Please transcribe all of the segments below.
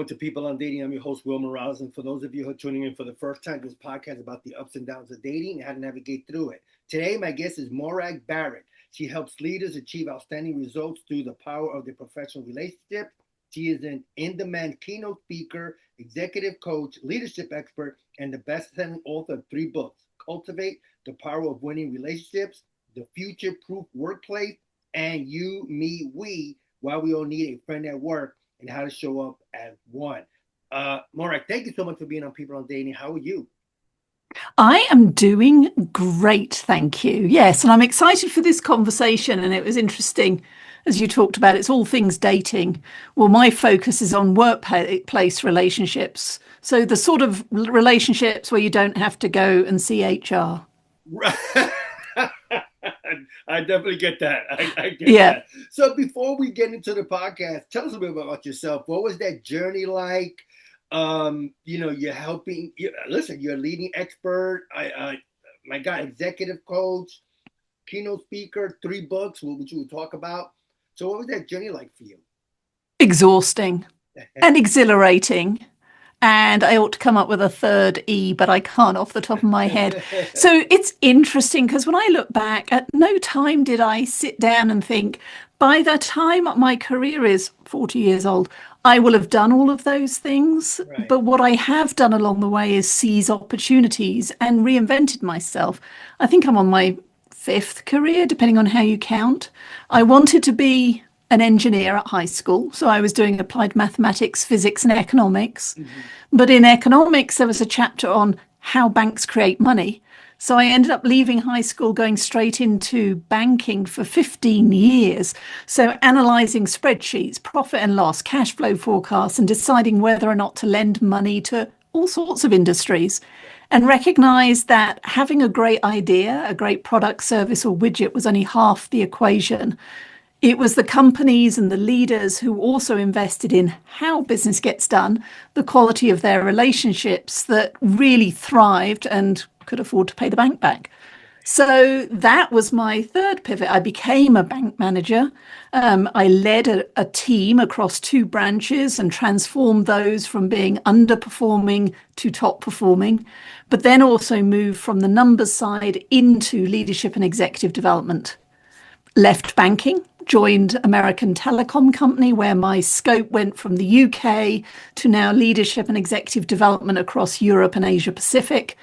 everyone to People on Dating. I'm your host, Will Morales. And for those of you who are tuning in for the first time, this podcast is about the ups and downs of dating and how to navigate through it. Today, my guest is Morag Barrett. She helps leaders achieve outstanding results through the power of their professional relationship. She is an in-demand keynote speaker, executive coach, leadership expert, and the best-selling author of 3 books, Cultivate, The Power of Winning Relationships, The Future-Proof Workplace, and You, Me, We, Why We All Need a Friend at Work, and How to Show Up as One. Morag, thank you so much for being on People on Dating. How are you? I am doing great, thank you. Yes, and I'm excited for this conversation. And it was interesting, as you talked about, it's all things dating. Well, my focus is on workplace relationships. So the sort of relationships where you don't have to go and see HR. I definitely get that. I get Yeah. that. So before we get into the podcast, tell us a bit about yourself. What was that journey like? You're helping. Listen, you're a leading expert. My God, executive coach, keynote speaker, 3 books, which we will talk about. So what was that journey like for you? Exhausting and exhilarating. And I ought to come up with a third E, but I can't off the top of my head. So it's interesting because when I look back, at no time did I sit down and think, by the time my career is 40 years old, I will have done all of those things. Right. But what I have done along the way is seize opportunities and reinvented myself. I think I'm on my 5th career, depending on how you count. I wanted to be an engineer at high school. So I was doing applied mathematics, physics, and economics. Mm-hmm. But in economics, there was a chapter on how banks create money. So I ended up leaving high school, going straight into banking for 15 years. So analysing spreadsheets, profit and loss, cash flow forecasts, and deciding whether or not to lend money to all sorts of industries. And recognise that having a great idea, a great product, service, or widget was only half the equation. It was the companies and the leaders who also invested in how business gets done, the quality of their relationships that really thrived and could afford to pay the bank back. So that was my third pivot. I became a bank manager. I led a team across 2 branches and transformed those from being underperforming to top performing, but then also moved from the numbers side into leadership and executive development. Left banking, joined American Telecom Company, where my scope went from the UK to now leadership and executive development across Europe and Asia Pacific.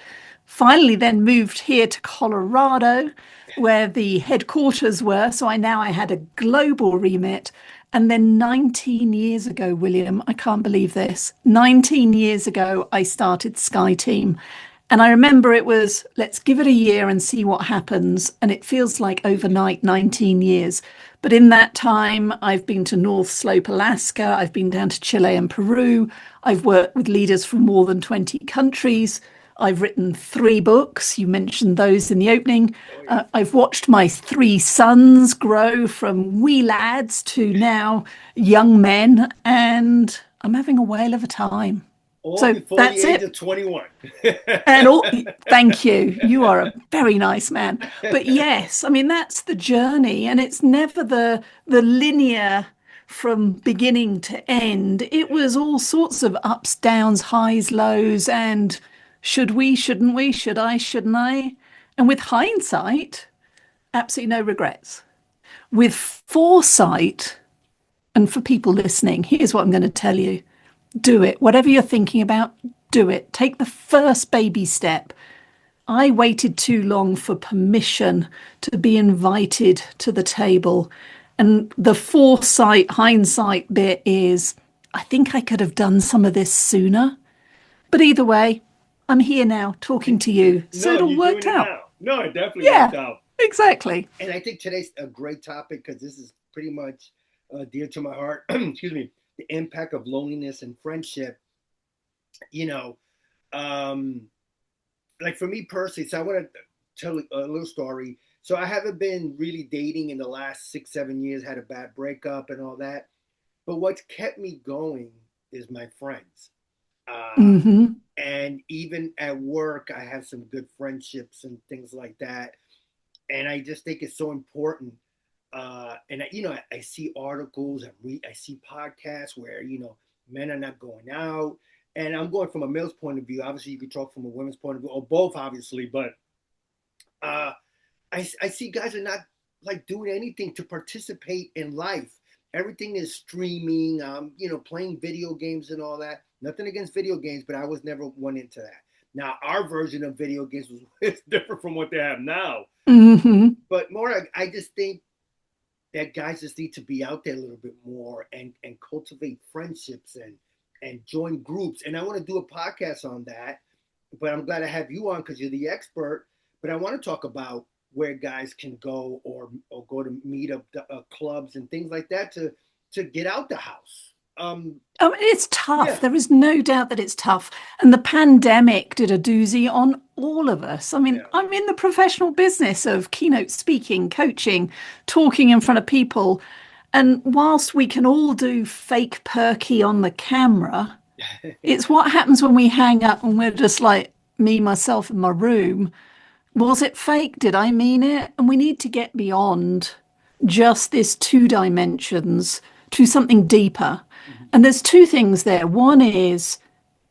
Finally, then moved here to Colorado, where the headquarters were. So I had a global remit. And then 19 years ago, William, I can't believe this, 19 years ago, I started SkyeTeam. And I remember it was, let's give it a year and see what happens. And it feels like overnight, 19 years. But in that time, I've been to North Slope, Alaska. I've been down to Chile and Peru. I've worked with leaders from more than 20 countries. I've written 3 books. You mentioned those in the opening. I've watched my 3 sons grow from wee lads to now young men. And I'm having a whale of a time. All So before that's the age it. of 21. Thank you. You are a very nice man. But yes, I mean, that's the journey. And it's never the linear from beginning to end. It was all sorts of ups, downs, highs, lows, and should we, shouldn't we, should I, shouldn't I? And with hindsight, absolutely no regrets. With foresight, and for people listening, here's what I'm going to tell you. Do it. Whatever you're thinking about, do it. Take the first baby step. I waited too long for permission to be invited to the table. And the foresight, hindsight bit is, I think I could have done some of this sooner. But either way, I'm here now talking to you. So it No, all you're worked doing it out. now. No, it definitely Yeah, worked out. exactly. And I think today's a great topic because this is pretty much dear to my heart. Excuse me. The impact of loneliness and friendship. You know, um, like for me personally, so I want to tell a little story. So I haven't been really dating in the last 6, 7 years, had a bad breakup and all that. But what's kept me going is my friends. Uh, Hmm. and even at work, I have some good friendships and things like that. And I just think it's so important. And I see articles, I see podcasts where Men are not going out. And I'm going from a male's point of view. Obviously, you could talk from a women's point of view, or both, obviously. But uh, I see guys are not like doing anything to participate in life. Everything is streaming, playing video games and all that. Nothing against video games, but I was never one into that. Now, our version of video games was different from what they have now. Mm-hmm. But more, I just think that guys just need to be out there a little bit more and cultivate friendships and join groups. And I want to do a podcast on that. But I'm glad I have you on because you're the expert. But I want to talk about where guys can go or go to meet up clubs and things like that to get out the house. It's tough. Yeah. There is no doubt that it's tough. And the pandemic did a doozy on all of us. I mean, Yeah. I'm in the professional business of keynote speaking, coaching, talking in front of people. And whilst we can all do fake perky on the camera, it's what happens when we hang up and we're just like me, myself in my room. Was it fake? Did I mean it? And we need to get beyond just this 2 dimensions to something deeper. Mm-hmm. And there's 2 things there. One is,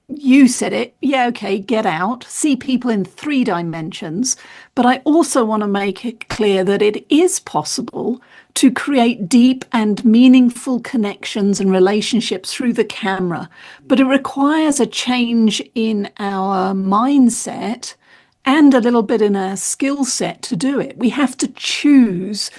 you said it, yeah, okay, get out, see people in 3 dimensions. But I also want to make it clear that it is possible to create deep and meaningful connections and relationships through the camera. But it requires a change in our mindset and a little bit in our skill set to do it. We have to choose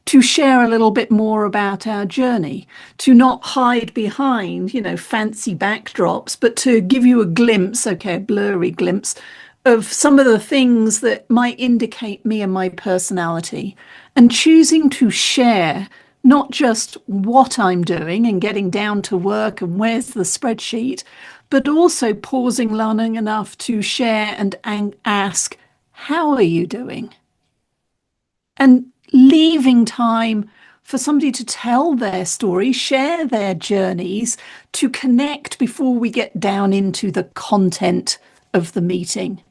to share a little bit more about our journey, to not hide behind, fancy backdrops, but to give you a glimpse, okay, a blurry glimpse of some of the things that might indicate me and my personality, and choosing to share not just what I'm doing and getting down to work and where's the spreadsheet, but also pausing long enough to share and ask, how are you doing? And leaving time for somebody to tell their story, share their journeys, to connect before we get down into the content of the meeting.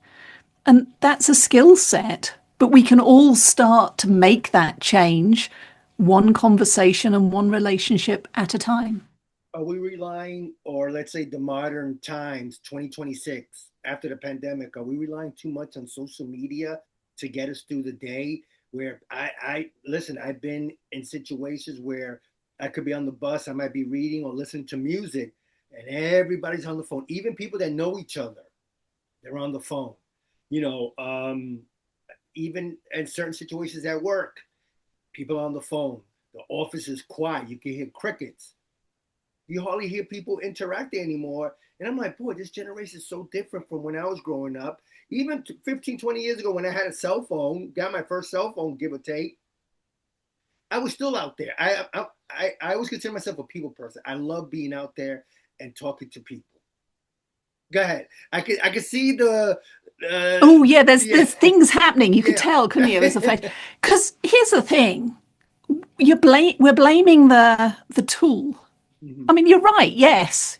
And that's a skill set, but we can all start to make that change, one conversation and one relationship at a time. Are we relying, or let's say the modern times, 2026, after the pandemic, are we relying too much on social media to get us through the day? Where I listen, I've been in situations where I could be on the bus, I might be reading or listening to music, and everybody's on the phone. Even people that know each other, they're on the phone. Even in certain situations at work, people on the phone. The office is quiet. You can hear crickets. You hardly hear people interacting anymore. And I'm like, boy, this generation is so different from when I was growing up. Even 15, 20 years ago when I had a cell phone, got my first cell phone, give or take, I was still out there. I always consider myself a people person. I love being out there and talking to people. Go ahead. I could see the... oh, yeah, there's things happening. You could tell, couldn't you? Because here's the thing. We're blaming the tool. Mm-hmm. I mean, you're right. Yes,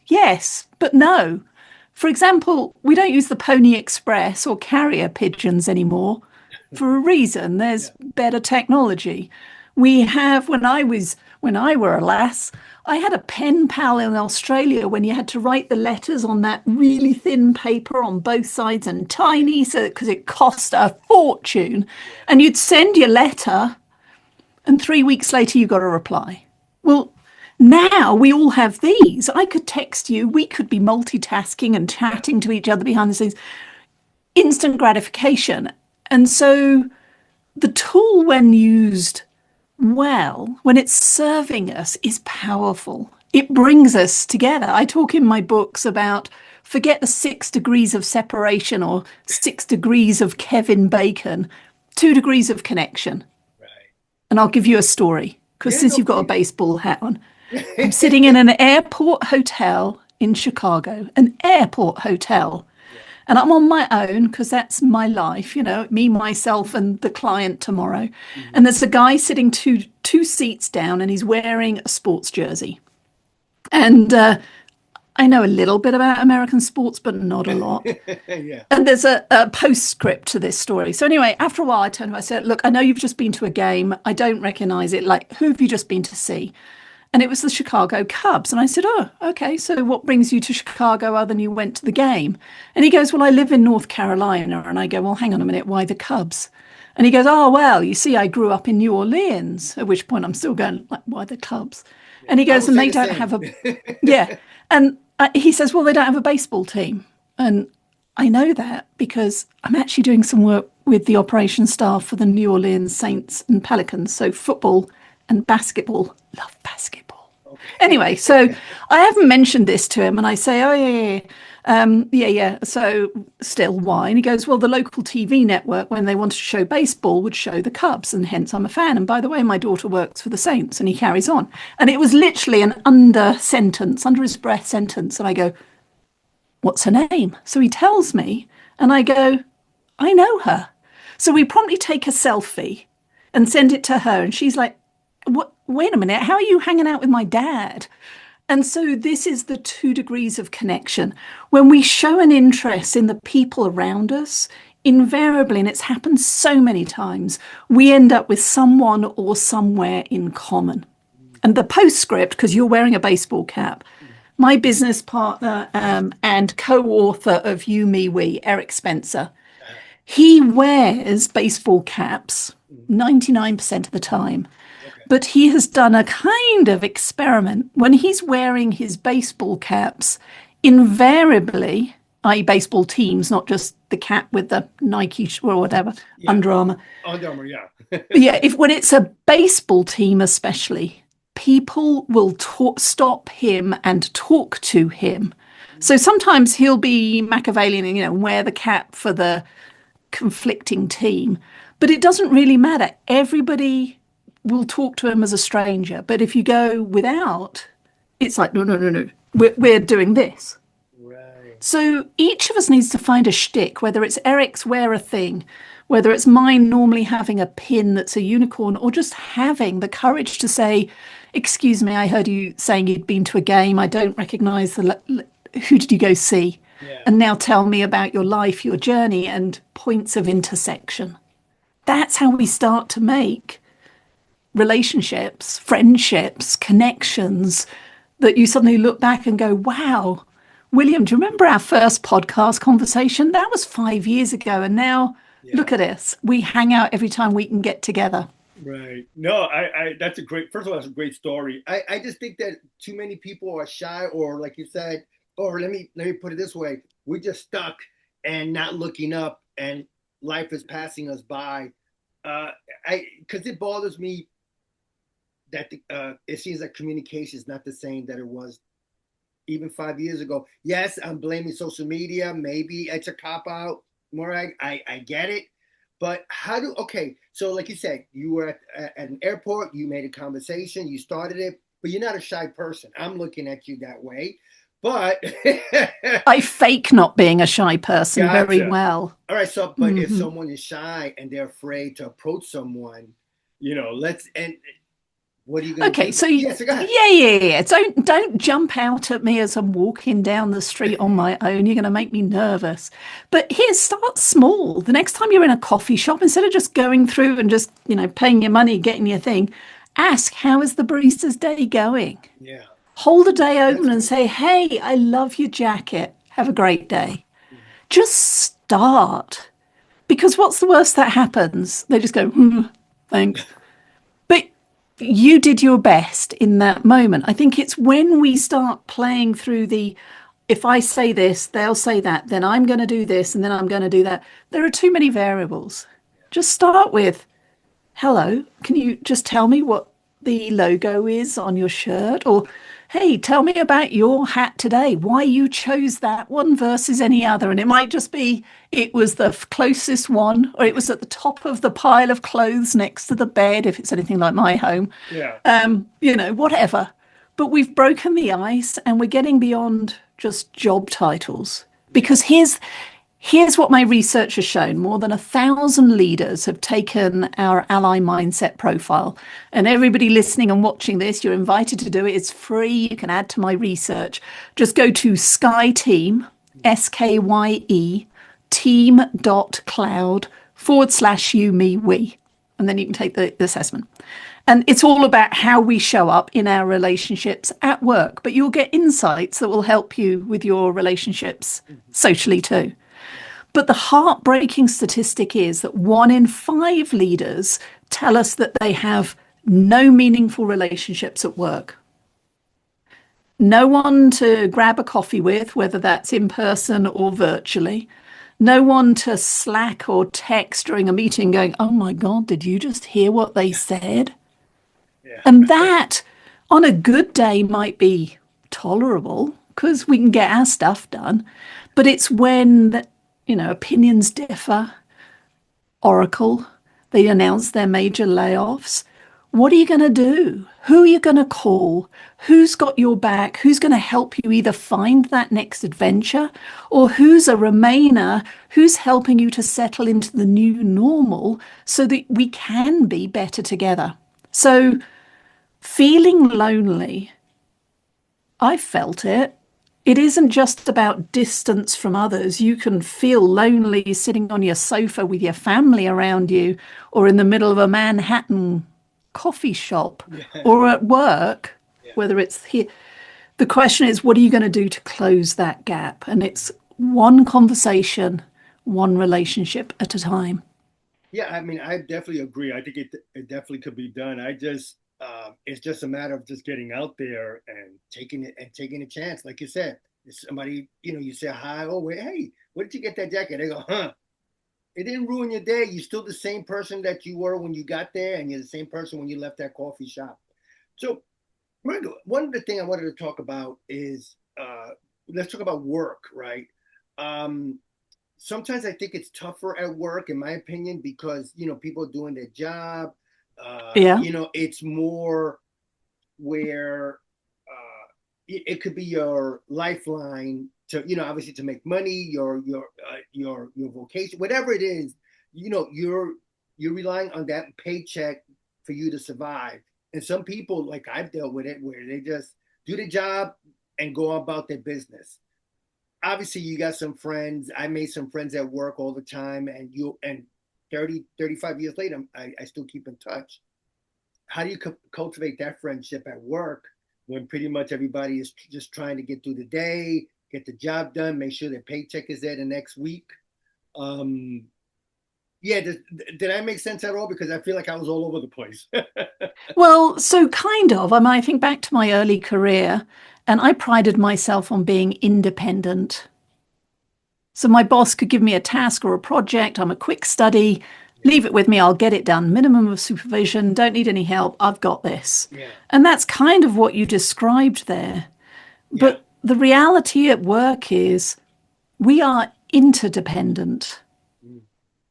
but no. For example, we don't use the Pony Express or carrier pigeons anymore for a reason. There's better technology. We have, when I were a lass, I had a pen pal in Australia when you had to write the letters on that really thin paper on both sides and tiny, because it cost a fortune. And you'd send your letter and 3 weeks later you got a reply. Well, now we all have these. I could text you. We could be multitasking and chatting to each other behind the scenes. Instant gratification. And so the tool, when used well, when it's serving us, is powerful. It brings us together. I talk in my books about, forget the 6 degrees of separation or 6 degrees of Kevin Bacon, 2 degrees of connection. Right. And I'll give you a story, because since you've got a baseball hat on, I'm sitting in an airport hotel in Chicago, an airport hotel. And I'm on my own because that's my life, me, myself, and the client tomorrow. Mm-hmm. And there's a guy sitting two seats down and he's wearing a sports jersey. And I know a little bit about American sports, but not a lot. Yeah. And there's a postscript to this story. So anyway, after a while, I turned to him, I said, look, I know you've just been to a game. I don't recognize it. Like, who have you just been to see? And it was the Chicago Cubs. And I said, oh, okay, so what brings you to Chicago other than you went to the game? And he goes, well, I live in North Carolina. And I go, well, hang on a minute, why the Cubs? And he goes, oh, well, you see, I grew up in New Orleans, at which point I'm still going, like, why the Cubs? And he goes, and they don't have a, yeah. And he says, well, they don't have a baseball team. And I know that because I'm actually doing some work with the operations staff for the New Orleans Saints and Pelicans. So football and basketball. Love basketball. Okay. Anyway, so I haven't mentioned this to him, and I say, oh, yeah. So still, why? And he goes, well, the local TV network, when they wanted to show baseball, would show the Cubs, and hence I'm a fan. And by the way, my daughter works for the Saints, and he carries on. And it was literally an under his breath sentence. And I go, what's her name? So he tells me, and I go, I know her. So we promptly take a selfie and send it to her. And she's like, what? Wait a minute, how are you hanging out with my dad? And so this is the 2 degrees of connection. When we show an interest in the people around us, invariably, and it's happened so many times, we end up with someone or somewhere in common. And the postscript, because you're wearing a baseball cap, my business partner and co-author of You, Me, We, Eric Spencer, he wears baseball caps 99% of the time. But he has done a kind of experiment. When he's wearing his baseball caps, invariably, i.e. baseball teams, not just the cap with the Nike or whatever, Under Armour. Under Armour, yeah. When it's a baseball team especially, people will stop him and talk to him. So sometimes he'll be Machiavellian and, wear the cap for the conflicting team. But it doesn't really matter. Everybody will talk to him as a stranger. But if you go without, it's like, no. We're doing this. Right. So each of us needs to find a shtick, whether it's Eric's wear a thing, whether it's mine normally having a pin that's a unicorn, or just having the courage to say, excuse me, I heard you saying you'd been to a game. I don't recognise who did you go see? Yeah. And now tell me about your life, your journey, and points of intersection. That's how we start to make relationships, friendships, connections that you suddenly look back and go, wow, William, do you remember our first podcast conversation? That was 5 years ago. And now look at us. We hang out every time we can get together. Right. No, that's first of all, that's a great story. I just think that too many people are shy, or like you said, or let me put it this way. We're just stuck and not looking up, and life is passing us by. Because it bothers me that it seems like communication is not the same that it was even 5 years ago. Yes, I'm blaming social media. Maybe it's a cop-out, Morag. I get it. But so like you said, you were at an airport, you made a conversation, you started it, but you're not a shy person. I'm looking at you that way. But I fake not being a shy person very well. All right. So, but if someone is shy and they're afraid to approach someone, what are you going to do? Okay, so yeah. Don't jump out at me as I'm walking down the street on my own. You're going to make me nervous. But start small. The next time you're in a coffee shop, instead of just going through and just, paying your money, getting your thing, ask, how is the barista's day going? Yeah. Hold a day open and say, hey, I love your jacket. Have a great day. Just start. Because what's the worst that happens? They just go, thanks. But you did your best in that moment. I think it's when we start playing through if I say this, they'll say that, then I'm going to do this, and then I'm going to do that. There are too many variables. Just start with, hello, can you just tell me what the logo is on your shirt? Or, hey, tell me about your hat today, why you chose that one versus any other. And it might just be it was the closest one, or it was at the top of the pile of clothes next to the bed, if it's anything like my home. Yeah. Whatever. But we've broken the ice, and we're getting beyond just job titles. Because here's what my research has shown. More than 1,000 leaders have taken our ally mindset profile. And everybody listening and watching this, you're invited to do it. It's free. You can add to my research. Just go to SkyeTeam, SKYE, team.cloud /you, me, we. and then you can take the assessment. And it's all about how we show up in our relationships at work, but you'll get insights that will help you with your relationships socially too. But the heartbreaking statistic is that 1 in 5 leaders tell us that they have no meaningful relationships at work. No one to grab a coffee with, whether that's in person or virtually. No one to Slack or text during a meeting going, oh my God, did you just hear what they said? Yeah. And that on a good day might be tolerable because we can get our stuff done. But it's when, opinions differ. Oracle, they announce their major layoffs. What are you going to do? Who are you going to call? Who's got your back? Who's going to help you either find that next adventure, or who's a remainer who's helping you to settle into the new normal so that we can be better together? So feeling lonely, I felt it. It isn't just about distance from others. You can feel lonely sitting on your sofa with your family around you, or in the middle of a Manhattan coffee shop, or at work, whether it's here. The question is, what are you going to do to close that gap? And it's one conversation, one relationship at a time. Yeah, I mean, I definitely agree. I think it definitely could be done. It's just a matter of just getting out there and taking a chance. Like you said, if somebody, you say hi, oh wait, hey, where did you get that jacket? They go, huh? It didn't ruin your day. You're still the same person that you were when you got there, and you're the same person when you left that coffee shop. So, one of the things I wanted to talk about is let's talk about work, right? Sometimes I think it's tougher at work, in my opinion, because people are doing their job. It's more where it could be your lifeline to obviously to make money, your vocation, whatever it is. You're relying on that paycheck for you to survive. And some people, like I've dealt with it, where they just do the job and go about their business. Obviously, you got some friends. I made some friends at work all the time, and 35 years later, I still keep in touch. How do you cultivate that friendship at work when pretty much everybody is just trying to get through the day, get the job done, make sure their paycheck is there the next week? Did I make sense at all? Because I feel like I was all over the place. Well, so kind of. I think back to my early career, and I prided myself on being independent. So my boss could give me a task or a project. I'm a quick study. Leave it with me. I'll get it done. Minimum of supervision. Don't need any help. I've got this. Yeah. And that's kind of what you described there. But the reality at work is we are interdependent.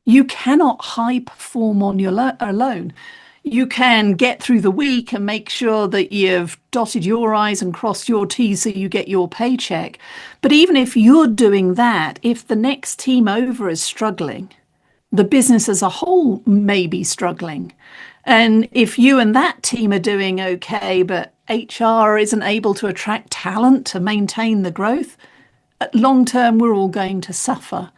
You cannot high perform on your alone. You can get through the week and make sure that you've dotted your I's and crossed your T's so you get your paycheck. But even if you're doing that, if the next team over is struggling, the business as a whole may be struggling. And if you and that team are doing okay, but HR isn't able to attract talent to maintain the growth, long term, we're all going to suffer.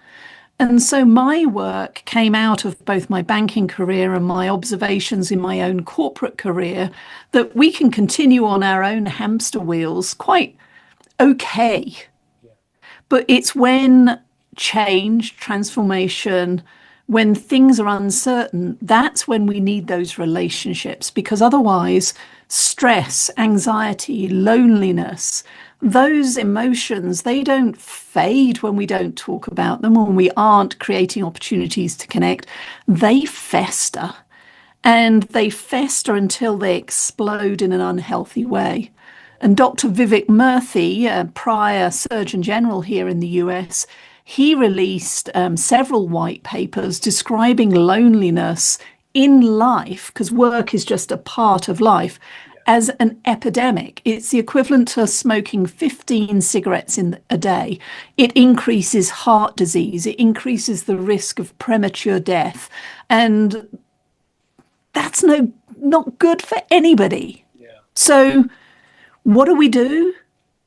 And so my work came out of both my banking career and my observations in my own corporate career that we can continue on our own hamster wheels quite okay. But it's when change, transformation, when things are uncertain, that's when we need those relationships, because otherwise stress, anxiety, loneliness, those emotions, they don't fade when we don't talk about them, when we aren't creating opportunities to connect. They fester, and they fester until they explode in an unhealthy way. And Dr. Vivek Murthy, a prior Surgeon General here in the US, he released several white papers describing loneliness in life, because work is just a part of life, as an epidemic. It's the equivalent to smoking 15 cigarettes in a day. It increases heart disease. It increases the risk of premature death. And that's not good for anybody. Yeah. So what do we do?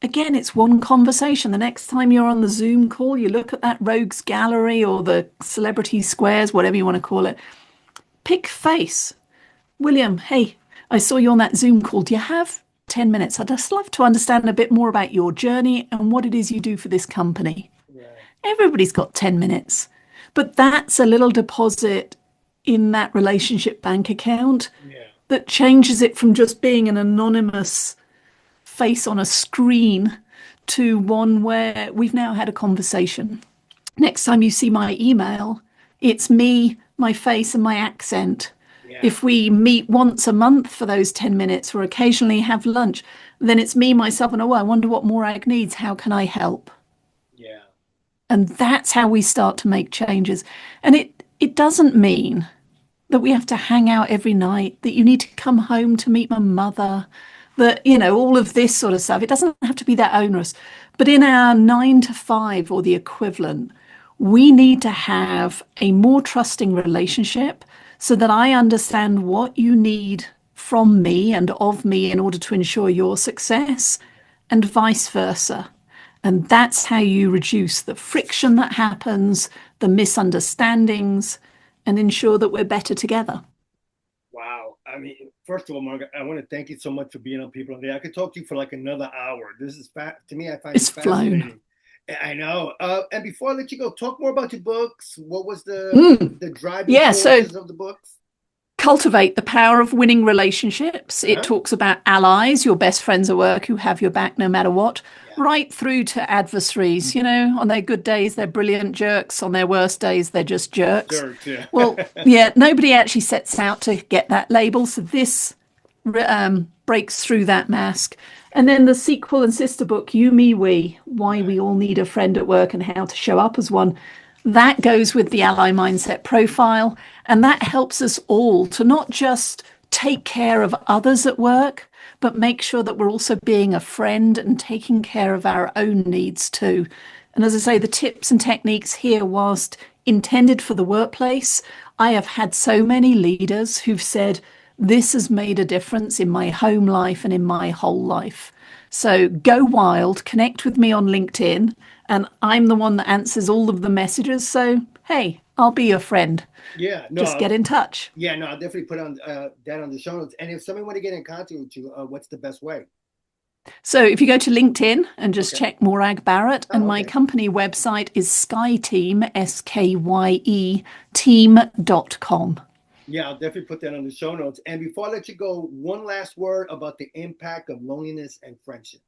Again, it's one conversation. The next time you're on the Zoom call, you look at that rogues gallery or the celebrity squares, whatever you want to call it. pick face. William, hey, I saw you on that Zoom call. Do you have 10 minutes? I'd just love to understand a bit more about your journey and what it is you do for this company. Right. Everybody's got 10 minutes, but that's a little deposit in that relationship bank account that changes it from just being an anonymous face on a screen to one where we've now had a conversation. Next time you see my email, it's me, my face, and my accent. If we meet once a month for those 10 minutes or occasionally have lunch, then it's me, myself, and I wonder what Morag needs. How can I help? Yeah. And that's how we start to make changes. And it doesn't mean that we have to hang out every night, that you need to come home to meet my mother, that, all of this sort of stuff. It doesn't have to be that onerous. But in our 9 to 5 or the equivalent, we need to have a more trusting relationship so that I understand what you need from me and of me in order to ensure your success, and vice versa. And that's how you reduce the friction that happens, the misunderstandings, and ensure that we're better together. Wow. I mean, first of all, Margaret, I want to thank you so much for being on People on Day. I could talk to you for like another hour. This is to me, I find it's it fascinating. Flown. I know. And before I let you go, talk more about your books. What was the driving forces of the books? Cultivate, the Power of Winning Relationships. It talks about allies, your best friends at work who have your back no matter what, right through to adversaries. On their good days, they're brilliant jerks. On their worst days, they're just jerks. Well, nobody actually sets out to get that label. So this breaks through that mask. And then the sequel and sister book, You, Me, We, Why We All Need a Friend at Work and How to Show Up as One. That goes with the ally mindset profile. And that helps us all to not just take care of others at work, but make sure that we're also being a friend and taking care of our own needs too. And as I say, the tips and techniques here, whilst intended for the workplace, I have had so many leaders who've said, this has made a difference in my home life and in my whole life. So go wild, connect with me on LinkedIn, and I'm the one that answers all of the messages. So, hey, I'll be your friend. Yeah, no, just get in touch. Yeah, no, I'll definitely put on that on the show notes. And if someone want to get in contact with you, what's the best way? So if you go to LinkedIn and just check Morag Barrett, and my company website is SkyeTeam, SKYE, team.com. Yeah, I'll definitely put that on the show notes. And before I let you go, one last word about the impact of loneliness and friendship.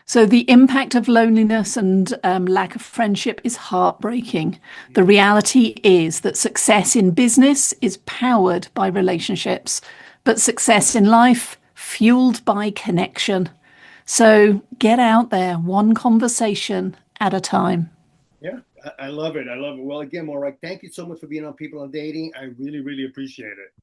So the impact of loneliness and lack of friendship is heartbreaking. The reality is that success in business is powered by relationships, but success in life fueled by connection. So get out there, one conversation at a time. Yeah, I love it. I love it. Well, again, Morag, thank you so much for being on People on Dating. I really, really appreciate it.